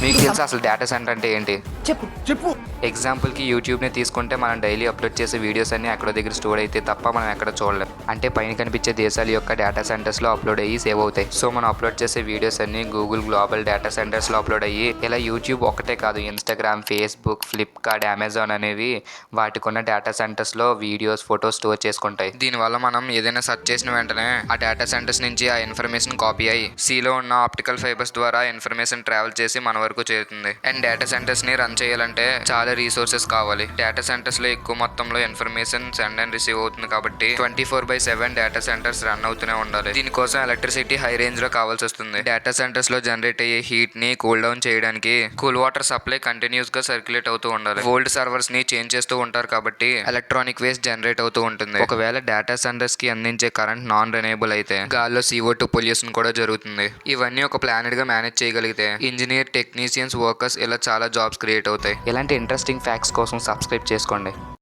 మీకు తెలుసా అసలు డేటా సెంటర్ అంటే ఏంటి? చెప్పు చెప్పు. ఎగ్జాంపుల్కి యూట్యూబ్ని తీసుకుంటే మనం డైలీ అప్లోడ్ చేసే వీడియోస్ అన్ని ఎక్కడో దగ్గర స్టోర్ అయితే తప్ప మనం ఎక్కడ చూడలేం. అంటే పైన కనిపించే దేశాల యొక్క డేటా సెంటర్స్లో అప్లోడ్ అయ్యి సేవ్ అవుతాయి. సో మనం అప్లోడ్ చేసే వీడియోస్ అన్ని గూగుల్ గ్లోబల్ డేటా సెంటర్స్లో అప్లోడ్ అయ్యి ఇలా యూట్యూబ్ ఒకటే కాదు, ఇన్స్టాగ్రామ్, ఫేస్బుక్, ఫ్లిప్కార్ట్, అమెజాన్ అనేవి వాటికున్న డేటా సెంటర్స్లో వీడియోస్, ఫొటోస్ స్టోర్ చేసుకుంటాయి. దీనివల్ల మనం ఏదైనా సెర్చ్ చేసిన వెంటనే ఆ డేటా సెంటర్స్ నుంచి ఆ ఇన్ఫర్మేషన్ కాపీ అయ్యి సీలో ఉన్న ఆప్టికల్ ఫైబర్స్ ద్వారా ఇన్ఫర్మేషన్ ట్రావెల్ చేసి మన వరకు చేరుతుంది. అండ్ డేటా సెంటర్స్ ని రన్ చేయాలంటే చాలా రీసోర్సెస్ కావాలి. డేటా సెంటర్స్ లో ఎక్కువ మొత్తంలో ఇన్ఫర్మేషన్ సెండ్ అండ్ రిసీవ్ అవుతుంది కాబట్టి 24/7 డేటా సెంటర్స్ రన్ అవుతూనే ఉండాలి. దీనికోసం ఎలక్ట్రిసిటీ హై రేంజ్ లో కావాల్సి వస్తుంది. డేటా సెంటర్స్ లో జనరేట్ అయ్యే హీట్ ని కూల్ డౌన్ చేయడానికి కూల్ వాటర్ సప్లై కంటిన్యూస్ గా సర్క్యులేట్ అవుతూ ఉండాలి. ఓల్డ్ సర్వర్స్ ని చేంజ్ చేస్తూ ఉంటారు కాబట్టి ఎలక్ట్రానిక్ వేస్ట్ జనరేట్ అవుతూ ఉంటుంది. ఒకవేళ డేటా సెంటర్స్ కి అందించే కరెంట్ నాన్ రెన్యూబుల్ అయితే గాల్లో CO2 పొల్యూషన్ కూడా జరుగుతుంది. ఇవన్నీ ఒక ప్లానెట్ గా మేనేజ్ చేయగలిగితే ఇంజనీర్, టెక్నీషియన్స్, వర్కర్స్ ఇలా చాలా జాబ్స్ క్రియేట్ అవుతాయి. ఇలాంటి ఇంట్రెస్టింగ్ ఫ్యాక్ట్స్ కోసం సబ్స్క్రైబ్ చేసుకోండి.